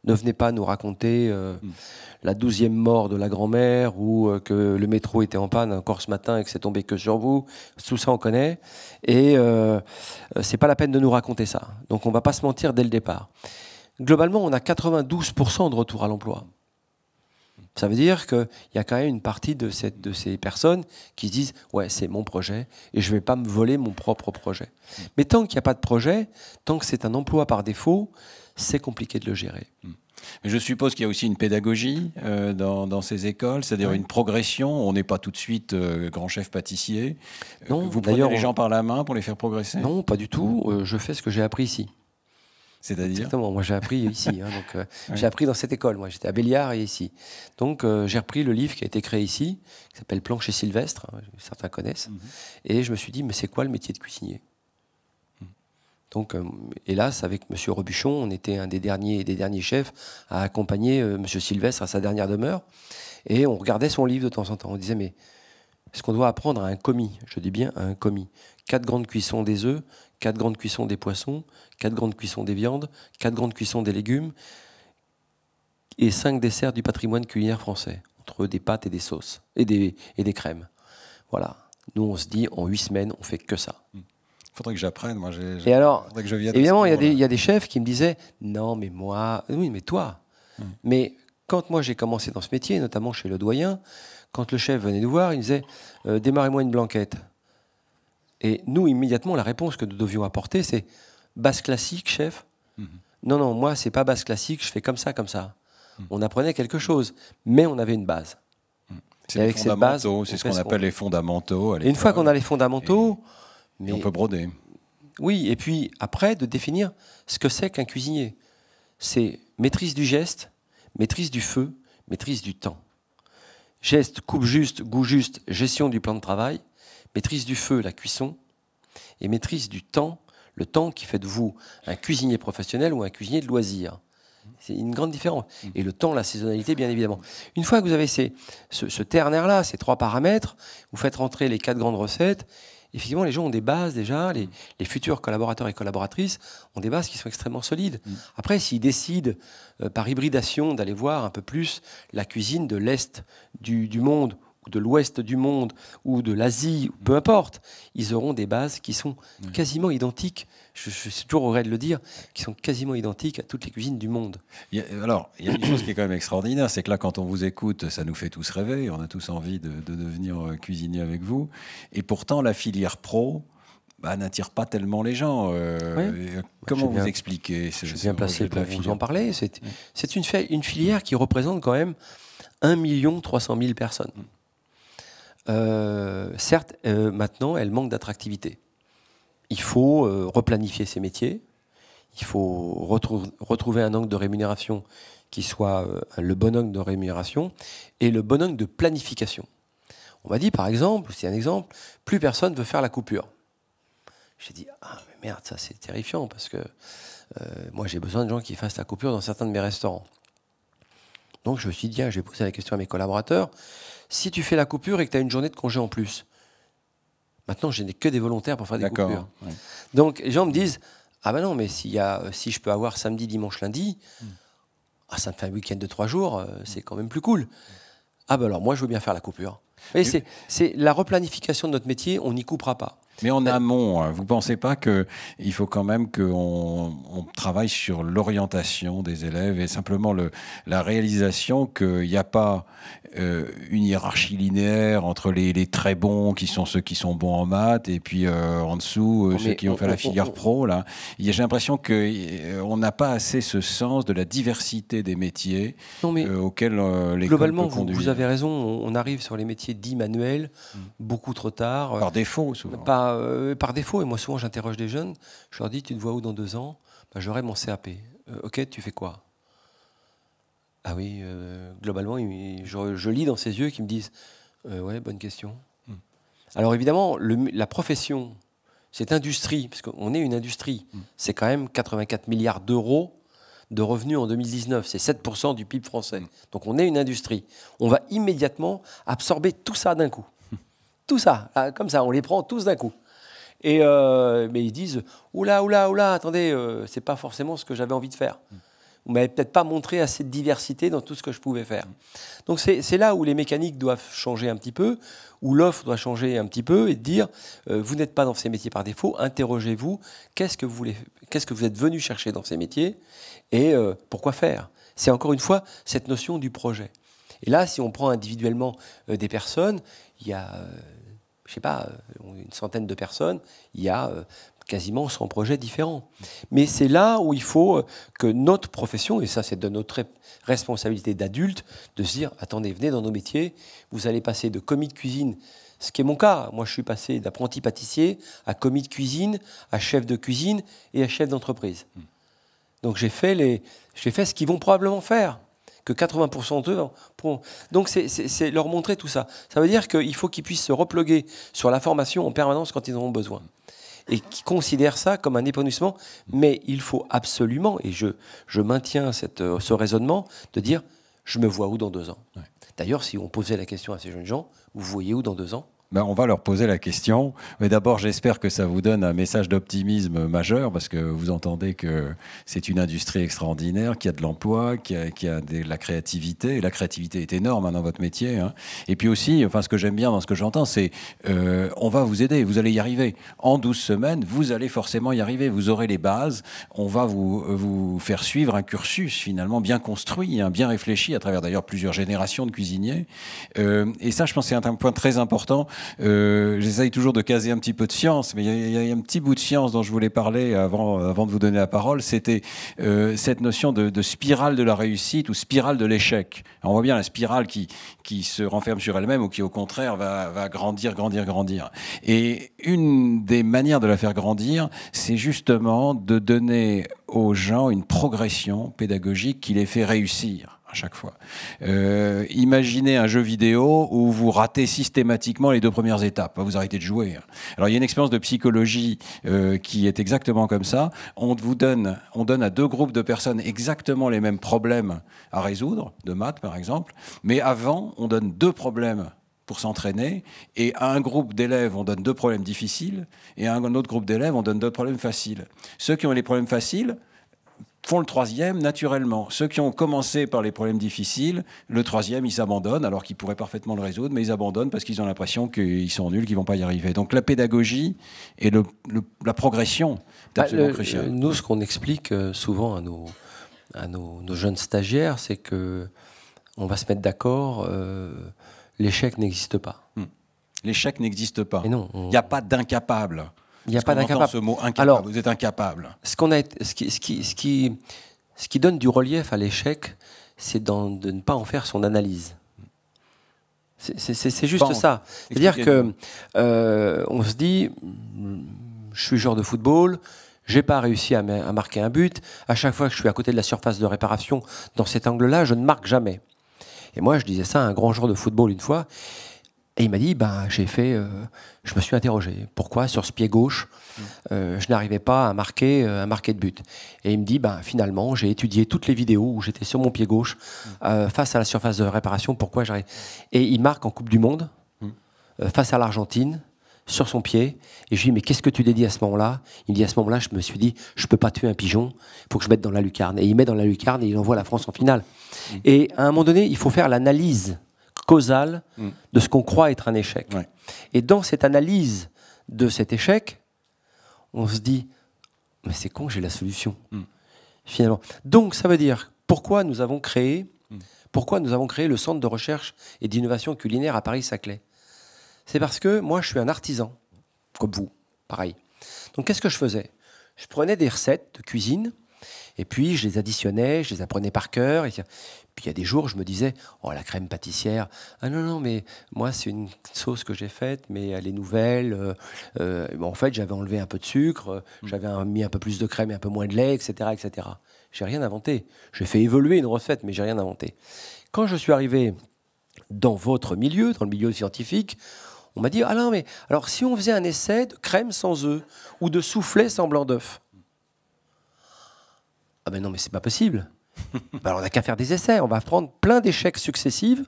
Ne venez pas nous raconter la 12e mort de la grand-mère ou que le métro était en panne encore ce matin et que c'est tombé que sur vous. Tout ça on connaît. Et c'est pas la peine de nous raconter ça. Donc on va pas se mentir dès le départ. Globalement, on a 92% de retour à l'emploi. Ça veut dire qu'il y a quand même une partie de ces personnes qui se disent « ouais, c'est mon projet et je ne vais pas me voler mon propre projet ». Mais tant qu'il n'y a pas de projet, tant que c'est un emploi par défaut, c'est compliqué de le gérer. Mais je suppose qu'il y a aussi une pédagogie dans ces écoles, c'est-à-dire une progression. On n'est pas tout de suite grand chef pâtissier. Non, vous prenez les gens par la main pour les faire progresser? Non, pas du tout. Je fais ce que j'ai appris ici. C'est-à-dire? Exactement, moi j'ai appris ici. J'ai appris dans cette école. Moi j'étais à Béliard et ici. Donc j'ai repris le livre qui a été créé ici, qui s'appelle Planche et Sylvestre, certains connaissent. Et je me suis dit, mais c'est quoi le métier de cuisinier? Donc, hélas, avec M. Robuchon, on était un des derniers chefs à accompagner M. Sylvestre à sa dernière demeure. Et on regardait son livre de temps en temps. On disait, mais est-ce qu'on doit apprendre à un commis? Je dis bien à un commis. 4 grandes cuissons des œufs, 4 grandes cuissons des poissons, 4 grandes cuissons des viandes, 4 grandes cuissons des légumes et 5 desserts du patrimoine culinaire français, entre des pâtes et des sauces et des crèmes. Voilà. Nous, on se dit, en 8 semaines, on fait que ça. Il faudrait que j'apprenne. Moi, et alors, que je vienne évidemment, il y a des chefs qui me disaient « Non, mais moi... » Oui, mais toi. Mais quand moi, j'ai commencé dans ce métier, notamment chez le doyen, quand le chef venait nous voir, il disait « Démarrez-moi une blanquette. » Et nous, immédiatement, la réponse que nous devions apporter, c'est « Basse classique, chef ?» Non, non, moi, c'est pas basse classique, je fais comme ça, comme ça. On apprenait quelque chose, mais on avait une base. C'est les fondamentaux, c'est ce qu'on appelle les fondamentaux. Et une fois qu'on a les fondamentaux... Mais on peut broder. Oui, et puis après, de définir ce que c'est qu'un cuisinier. C'est maîtrise du geste, maîtrise du feu, maîtrise du temps. Geste, coupe juste, goût juste, gestion du plan de travail, maîtrise du feu, la cuisson, et maîtrise du temps, le temps qui fait de vous un cuisinier professionnel ou un cuisinier de loisir. C'est une grande différence. Et le temps, la saisonnalité, bien évidemment. Une fois que vous avez ce ternaire-là, ces 3 paramètres, vous faites rentrer les 4 grandes recettes. Effectivement, les gens ont des bases déjà, les futurs collaborateurs et collaboratrices ont des bases qui sont extrêmement solides. Après, s'ils décident, par hybridation, d'aller voir un peu plus la cuisine de l'Est du monde, ou de l'Ouest du monde, ou de l'Asie, peu importe, ils auront des bases qui sont quasiment identiques, je suis toujours au regret de le dire, qui sont quasiment identiques à toutes les cuisines du monde. Il y a une chose qui est quand même extraordinaire, c'est que là, quand on vous écoute, ça nous fait tous rêver, on a tous envie de devenir cuisinier avec vous, et pourtant la filière pro n'attire pas tellement les gens. Comment vous expliquez Je suis bien placé pour vous en parler. C'est une filière qui représente quand même 1 300 000 personnes. Certes, maintenant, elle manque d'attractivité. Il faut replanifier ces métiers. Il faut retrouver un angle de rémunération qui soit le bon angle de rémunération et le bon angle de planification. On m'a dit, par exemple, c'est un exemple, plus personne veut faire la coupure. J'ai dit, ah mais merde, ça c'est terrifiant parce que moi j'ai besoin de gens qui fassent la coupure dans certains de mes restaurants. Donc je me suis dit, je vais poser la question à mes collaborateurs, si tu fais la coupure et que tu as une journée de congé en plus, maintenant je n'ai que des volontaires pour faire des coupures. Ouais. Donc les gens me disent, ah ben non, mais si je peux avoir samedi, dimanche, lundi, ça me fait un week-end de 3 jours, c'est quand même plus cool. Ah ben alors moi je veux bien faire la coupure. Et c'est la replanification de notre métier, on n'y coupera pas. Mais en amont, vous ne pensez pas qu'il faut quand même qu'on travaille sur l'orientation des élèves et simplement la réalisation qu'il n'y a pas une hiérarchie linéaire entre les très bons qui sont ceux qui sont bons en maths et puis en dessous ceux qui ont fait la filière pro. Là. J'ai l'impression qu'on n'a pas assez ce sens de la diversité des métiers auxquels l'école globalement, peut conduire. Vous avez raison, on arrive sur les métiers dits manuels beaucoup trop tard. Par défaut, souvent. Par défaut, et moi souvent j'interroge des jeunes, je leur dis, tu te vois où dans 2 ans? J'aurai mon CAP. Ok, tu fais quoi? Ah oui, globalement, je lis dans ses yeux qui me disent, ouais, bonne question. Alors évidemment, la profession, cette industrie, parce qu'on est une industrie, c'est quand même 84 milliards d'euros de revenus en 2019, c'est 7% du PIB français. Donc on est une industrie. On va immédiatement absorber tout ça d'un coup. Tout ça, comme ça, on les prend tous d'un coup. Et mais ils disent, oula, attendez, c'est pas forcément ce que j'avais envie de faire. Vous m'avez peut-être pas montré assez de diversité dans tout ce que je pouvais faire. Donc c'est là où les mécaniques doivent changer un petit peu, où l'offre doit changer un petit peu et dire, vous n'êtes pas dans ces métiers par défaut, interrogez-vous, qu'est-ce que vous êtes venu chercher dans ces métiers et pourquoi faire? C'est encore une fois cette notion du projet. Et là, si on prend individuellement des personnes, il y a, je ne sais pas, une centaine de personnes, il y a quasiment 100 projets différents. Mais c'est là où il faut que notre profession, et ça c'est de notre responsabilité d'adulte, de se dire, attendez, venez dans nos métiers, vous allez passer de commis de cuisine, ce qui est mon cas. Moi, je suis passé d'apprenti pâtissier à commis de cuisine, à chef de cuisine et à chef d'entreprise. Donc j'ai fait ce qu'ils vont probablement faire, que 80% d'eux pourront. Donc c'est leur montrer tout ça. Ça veut dire qu'il faut qu'ils puissent se repluguer sur la formation en permanence quand ils en ont besoin. Et qui considèrent ça comme un épanouissement. Mais il faut absolument, et je maintiens ce raisonnement, de dire, je me vois où dans 2 ans. Ouais. D'ailleurs, si on posait la question à ces jeunes gens, vous voyez où dans 2 ans ? Ben, on va leur poser la question. Mais d'abord, j'espère que ça vous donne un message d'optimisme majeur, parce que vous entendez que c'est une industrie extraordinaire, qui a de l'emploi, qui a de la créativité. Et la créativité est énorme dans votre métier. Hein. Et puis aussi, enfin, ce que j'aime bien dans ce que j'entends, c'est on va vous aider, vous allez y arriver. En 12 semaines, vous allez forcément y arriver. Vous aurez les bases. On va vous faire suivre un cursus finalement bien construit, hein, bien réfléchi, à travers d'ailleurs plusieurs générations de cuisiniers. Et ça, je pense que c'est un point très important. J'essaye toujours de caser un petit peu de science, mais il y a un petit bout de science dont je voulais parler avant de vous donner la parole. C'était cette notion de spirale de la réussite ou spirale de l'échec. On voit bien la spirale qui se renferme sur elle-même ou qui, au contraire, va grandir. Et une des manières de la faire grandir, c'est justement de donner aux gens une progression pédagogique qui les fait réussir. À chaque fois. Imaginez un jeu vidéo où vous ratez systématiquement les 2 premières étapes. Vous arrêtez de jouer. Alors, il y a une expérience de psychologie qui est exactement comme ça. On donne à 2 groupes de personnes exactement les mêmes problèmes à résoudre, de maths par exemple, mais avant, on donne 2 problèmes pour s'entraîner, et à un groupe d'élèves, on donne 2 problèmes difficiles, et à un autre groupe d'élèves, on donne 2 problèmes faciles. Ceux qui ont les problèmes faciles font le 3e naturellement. Ceux qui ont commencé par les problèmes difficiles, le 3e, ils s'abandonnent, alors qu'ils pourraient parfaitement le résoudre, mais ils abandonnent parce qu'ils ont l'impression qu'ils sont nuls, qu'ils ne vont pas y arriver. Donc la pédagogie et la progression, c'est absolument crucial. Nous, ce qu'on explique souvent à nos jeunes stagiaires, c'est qu'on va se mettre d'accord, l'échec n'existe pas. L'échec n'existe pas. Il n'y a pas d'incapable. Il n'y a pas d'incapable. Ce mot incapable, alors, vous êtes incapable. Ce qui donne du relief à l'échec, c'est de ne pas en faire son analyse. C'est juste ça. C'est-à-dire que on se dit, je suis joueur de football, j'ai pas réussi à marquer un but. À chaque fois que je suis à côté de la surface de réparation, dans cet angle-là, je ne marque jamais. Et moi, je disais ça à un grand joueur de football une fois. Et il m'a dit, je me suis interrogé. Pourquoi, sur ce pied gauche, je n'arrivais pas à marquer de but. Et il me dit, finalement, j'ai étudié toutes les vidéos où j'étais sur mon pied gauche, face à la surface de réparation. Pourquoi j'arrive. Et il marque en Coupe du Monde, face à l'Argentine, sur son pied. Et je lui dis, mais qu'est-ce que tu t'es dit à ce moment-là? Il me dit, à ce moment-là, je me suis dit, je ne peux pas tuer un pigeon, il faut que je mette dans la lucarne. Et il met dans la lucarne et il envoie la France en finale. Et à un moment donné, il faut faire l'analyse causale de ce qu'on croit être un échec. Ouais. Et dans cette analyse de cet échec, on se dit, mais c'est con, j'ai la solution, finalement. Donc, ça veut dire, pourquoi nous avons créé le Centre de recherche et d'innovation culinaire à Paris-Saclay? C'est parce que moi, je suis un artisan, comme vous, pareil. Donc, qu'est-ce que je faisais? Je prenais des recettes de cuisine, et puis je les additionnais, je les apprenais par cœur. Puis il y a des jours, je me disais, oh, la crème pâtissière, ah non, mais moi, c'est une sauce que j'ai faite, mais elle est nouvelle. En fait, j'avais enlevé un peu de sucre, j'avais mis un peu plus de crème et un peu moins de lait, etc., etc. J'ai rien inventé. J'ai fait évoluer une recette, mais j'ai rien inventé. Quand je suis arrivé dans votre milieu, dans le milieu scientifique, on m'a dit, ah non, mais alors si on faisait un essai de crème sans œufs ou de soufflé sans blanc d'œuf. Ah ben non, mais c'est pas possible. Alors on n'a qu'à faire des essais. On va prendre plein d'échecs successifs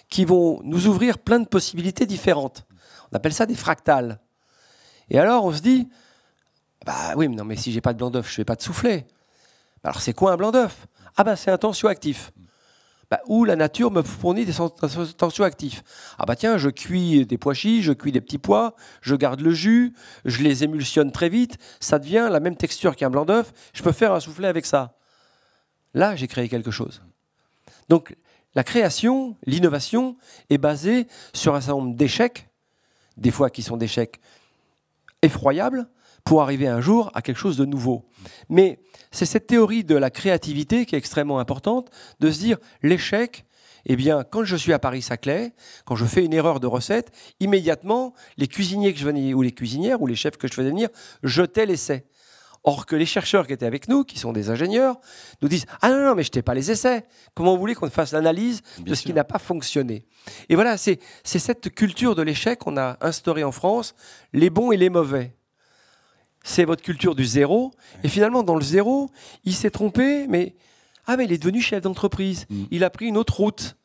qui vont nous ouvrir plein de possibilités différentes. On appelle ça des fractales. Et alors on se dit, oui, mais non, mais si j'ai pas de blanc d'œuf, je fais pas de soufflé. Alors c'est quoi un blanc d'œuf? C'est un tensioactif. Où la nature me fournit des tensioactifs. Tiens, je cuis des pois chiches, je cuis des petits pois, je garde le jus, je les émulsionne très vite, ça devient la même texture qu'un blanc d'œuf, je peux faire un soufflé avec ça. Là, j'ai créé quelque chose. Donc, La création, l'innovation est basée sur un certain nombre d'échecs, des fois qui sont d'échecs effroyables, pour arriver un jour à quelque chose de nouveau. Mais c'est cette théorie de la créativité qui est extrêmement importante, de se dire l'échec, eh bien, quand je suis à Paris-Saclay, quand je fais une erreur de recette, immédiatement, les cuisiniers que je venais, ou les cuisinières, ou les chefs que je faisais venir, jetaient l'essai. Or que les chercheurs qui étaient avec nous, qui sont des ingénieurs, nous disent « Ah non, non, mais jetez pas les essais. Comment vous voulez qu'on fasse l'analyse de ce qui n'a pas fonctionné ?» Et voilà, c'est cette culture de l'échec qu'on a instaurée en France, les bons et les mauvais. C'est votre culture du zéro. Et finalement, dans le zéro, il s'est trompé, mais il est devenu chef d'entreprise. Il a pris une autre route.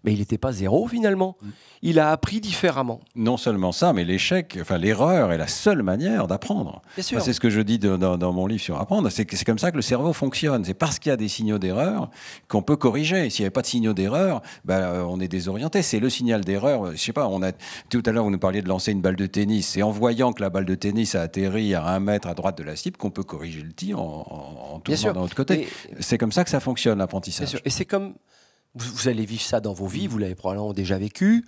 Mais il n'était pas zéro, finalement. Il a appris différemment. Non seulement ça, mais l'échec, enfin l'erreur est la seule manière d'apprendre. Bien sûr. C'est ce que je dis dans mon livre sur apprendre. C'est comme ça que le cerveau fonctionne. C'est parce qu'il y a des signaux d'erreur qu'on peut corriger. S'il n'y avait pas de signaux d'erreur, on est désorienté. C'est le signal d'erreur. Je sais pas, tout à l'heure, vous nous parliez de lancer une balle de tennis. C'est en voyant que la balle de tennis a atterri à 1 mètre à droite de la cible qu'on peut corriger le tir en tournant d'un autre côté. C'est comme ça que ça fonctionne, l'apprentissage. Bien sûr. Et c'est comme... Vous allez vivre ça dans vos vies, vous l'avez probablement déjà vécu,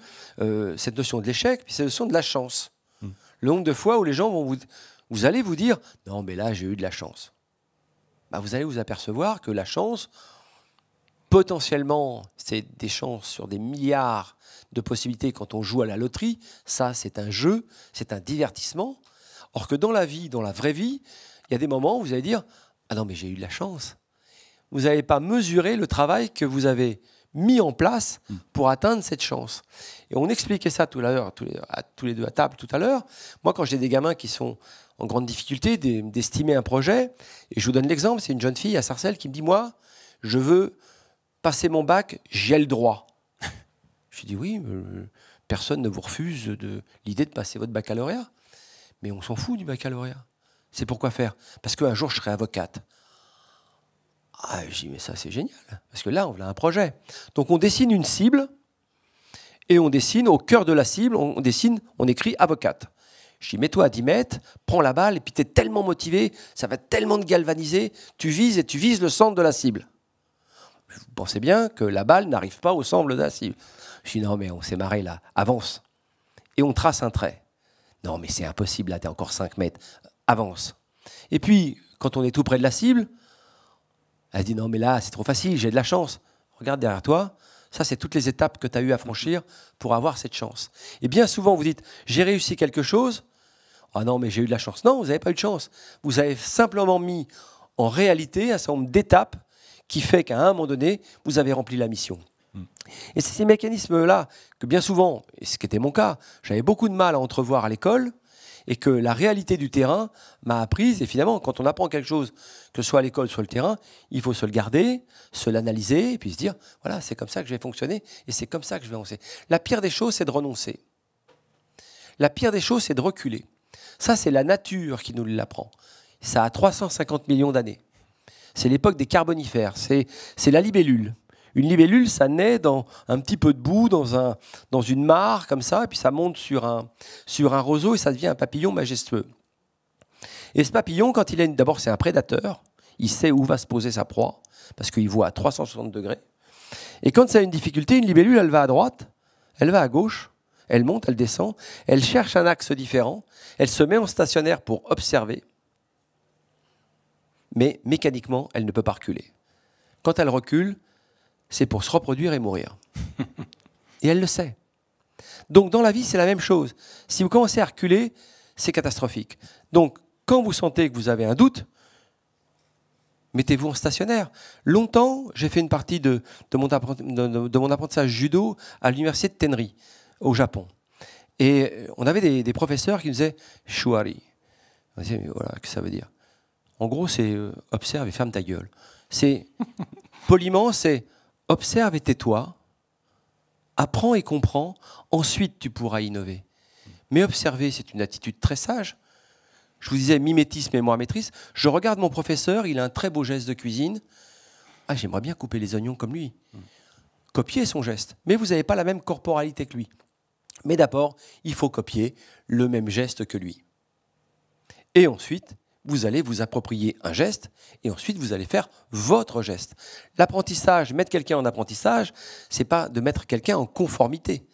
cette notion de l'échec, puis cette notion de la chance. Le nombre de fois où les gens vous allez vous dire « Non, mais là, j'ai eu de la chance ». Vous allez vous apercevoir que la chance, potentiellement, c'est des chances sur des milliards de possibilités quand on joue à la loterie. Ça, c'est un jeu, c'est un divertissement. Or que dans la vie, dans la vraie vie, il y a des moments où vous allez dire « Ah non, mais j'ai eu de la chance ». Vous n'avez pas mesuré le travail que vous avez mis en place pour atteindre cette chance. Et on expliquait ça tout à l'heure, tous les deux à table tout à l'heure. Moi, quand j'ai des gamins qui sont en grande difficulté d'estimer un projet, et je vous donne l'exemple, c'est une jeune fille à Sarcelles qui me dit « Moi, je veux passer mon bac, j'ai le droit. » Je lui dis « Oui, personne ne vous refuse l'idée de passer votre baccalauréat. Mais on s'en fout du baccalauréat. C'est pourquoi faire? Parce qu'un jour, je serai avocate. » Je dis, mais ça, c'est génial, parce que là, on a un projet. Donc, on dessine une cible, et on dessine, au cœur de la cible, on écrit avocate. Je dis, mets-toi à 10 mètres, prends la balle, et puis tu es tellement motivé, ça va tellement te galvaniser, tu vises le centre de la cible. Vous pensez bien que la balle n'arrive pas au centre de la cible. Je dis, non, mais on s'est marré là, avance. Et on trace un trait. Non, mais c'est impossible, là, tu es encore 5 mètres. Avance. Et puis, quand on est tout près de la cible, elle dit non mais là c'est trop facile, j'ai de la chance. Regarde derrière toi, ça c'est toutes les étapes que tu as eu à franchir pour avoir cette chance. Et bien souvent vous dites j'ai réussi quelque chose, ah non mais j'ai eu de la chance. Non, vous n'avez pas eu de chance. Vous avez simplement mis en réalité un certain nombre d'étapes qui fait qu'à un moment donné, vous avez rempli la mission. Et c'est ces mécanismes-là que bien souvent, et ce qui était mon cas, j'avais beaucoup de mal à entrevoir à l'école, et que la réalité du terrain m'a apprise. Et finalement, quand on apprend quelque chose, que ce soit à l'école, soit le terrain, il faut se le garder, se l'analyser, et puis se dire, voilà, c'est comme ça que je vais fonctionner, et c'est comme ça que je vais avancer. La pire des choses, c'est de renoncer. La pire des choses, c'est de reculer. Ça, c'est la nature qui nous l'apprend. Ça a 350 millions d'années. C'est l'époque des Carbonifères. C'est la libellule. Une libellule, ça naît dans un petit peu de boue, dans une mare, comme ça, et puis ça monte sur un roseau et ça devient un papillon majestueux. Et ce papillon, quand il est... D'abord, c'est un prédateur. Il sait où va se poser sa proie, parce qu'il voit à 360 degrés. Et quand ça a une difficulté, une libellule, elle va à droite, elle va à gauche, elle monte, elle descend, elle cherche un axe différent, elle se met en stationnaire pour observer, mais mécaniquement, elle ne peut pas reculer. Quand elle recule, c'est pour se reproduire et mourir. Et elle le sait. Donc dans la vie, c'est la même chose. Si vous commencez à reculer, c'est catastrophique. Donc quand vous sentez que vous avez un doute, mettez-vous en stationnaire. Longtemps, j'ai fait une partie de mon apprentissage judo à l'université de Tenri, au Japon. Et on avait des professeurs qui nous disaient « shuari ». On disait « mais voilà, qu'est-ce que ça veut dire ?» En gros, c'est « observe et ferme ta gueule ». C'est poliment, c'est observe et tais-toi, apprends et comprends, ensuite tu pourras innover. Mais observer, c'est une attitude très sage. Je vous disais mimétisme, mémoire, maîtrise. Je regarde mon professeur, il a un très beau geste de cuisine. Ah, j'aimerais bien couper les oignons comme lui. Copier son geste. Mais vous n'avez pas la même corporalité que lui. Mais d'abord, il faut copier le même geste que lui. Et ensuite, vous allez vous approprier un geste et ensuite vous allez faire votre geste. L'apprentissage, mettre quelqu'un en apprentissage, c'est pas de mettre quelqu'un en conformité.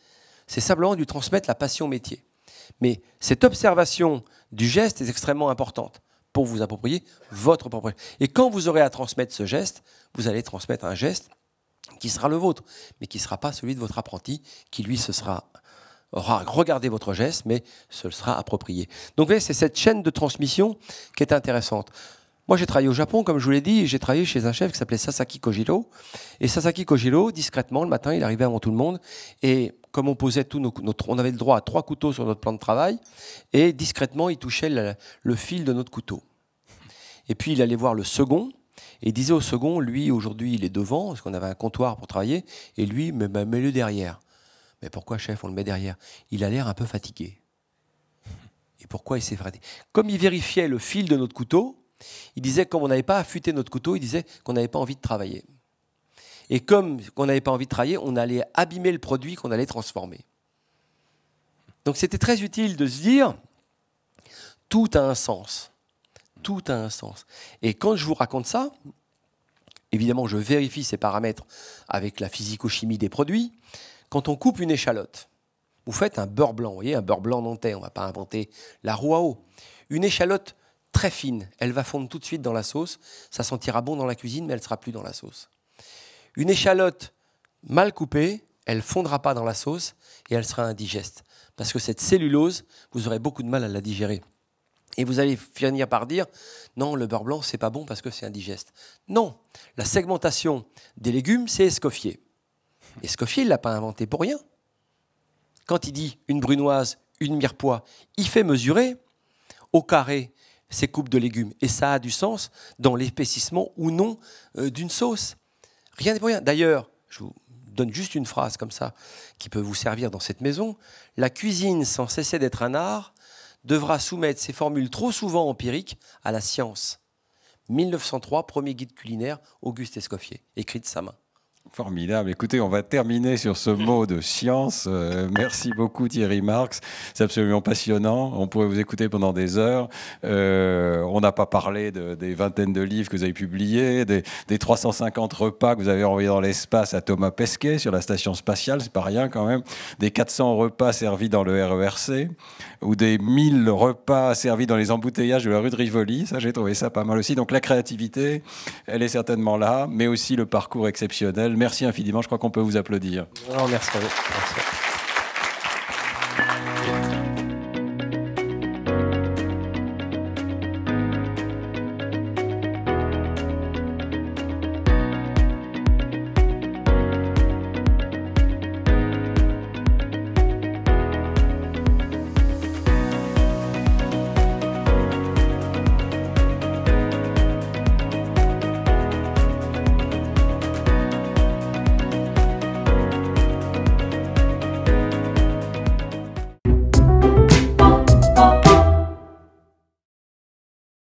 C'est simplement de lui transmettre la passion métier. Mais cette observation du geste est extrêmement importante pour vous approprier votre propre geste. Et quand vous aurez à transmettre ce geste, vous allez transmettre un geste qui sera le vôtre, mais qui ne sera pas celui de votre apprenti, qui lui aura regardé votre geste, mais se le sera approprié. Donc vous voyez, c'est cette chaîne de transmission qui est intéressante. Moi, j'ai travaillé au Japon, comme je vous l'ai dit, j'ai travaillé chez un chef qui s'appelait Sasaki Kojiro. Et Sasaki Kojiro, discrètement, le matin, il arrivait avant tout le monde. Et comme on posait on avait le droit à 3 couteaux sur notre plan de travail, et discrètement, il touchait le fil de notre couteau. Et puis, il allait voir le second, et il disait au second, lui, aujourd'hui, il est devant, parce qu'on avait un comptoir pour travailler, et lui, mets-le derrière. Mais pourquoi, chef, on le met derrière? Il a l'air un peu fatigué. Et pourquoi il s'est fatigué? Comme il vérifiait le fil de notre couteau, il disait que comme on n'avait pas affûté notre couteau, il disait qu'on n'avait pas envie de travailler. Et comme on n'avait pas envie de travailler, on allait abîmer le produit qu'on allait transformer. Donc c'était très utile de se dire, tout a un sens. Tout a un sens. Et quand je vous raconte ça, évidemment, je vérifie ces paramètres avec la physico-chimie des produits. Quand on coupe une échalote, vous faites un beurre blanc, vous voyez, un beurre blanc nantais, on ne va pas inventer la roue à eau. Une échalote très fine, elle va fondre tout de suite dans la sauce, ça sentira bon dans la cuisine, mais elle ne sera plus dans la sauce. Une échalote mal coupée, elle ne fondra pas dans la sauce et elle sera indigeste. Parce que cette cellulose, vous aurez beaucoup de mal à la digérer. Et vous allez finir par dire, non, le beurre blanc, c'est pas bon parce que c'est indigeste. Non, la segmentation des légumes, c'est Escoffier. Escoffier, il ne l'a pas inventé pour rien. Quand il dit une brunoise, une mirepoix, il fait mesurer au carré ces coupes de légumes. Et ça a du sens dans l'épaississement ou non d'une sauce. Rien n'est pour rien. D'ailleurs, je vous donne juste une phrase comme ça qui peut vous servir dans cette maison. La cuisine, sans cesser d'être un art, devra soumettre ses formules trop souvent empiriques à la science. 1903, premier guide culinaire, Auguste Escoffier, écrit de sa main. Formidable. Écoutez, on va terminer sur ce mot de science. Merci beaucoup Thierry Marx. C'est absolument passionnant. On pourrait vous écouter pendant des heures. On n'a pas parlé des vingtaines de livres que vous avez publiés, des 350 repas que vous avez envoyés dans l'espace à Thomas Pesquet sur la station spatiale, c'est pas rien quand même, des 400 repas servis dans le RERC, ou des 1000 repas servis dans les embouteillages de la rue de Rivoli. Ça, j'ai trouvé ça pas mal aussi. Donc la créativité, elle est certainement là, mais aussi le parcours exceptionnel. Merci infiniment, je crois qu'on peut vous applaudir. Non, merci à vous. Merci.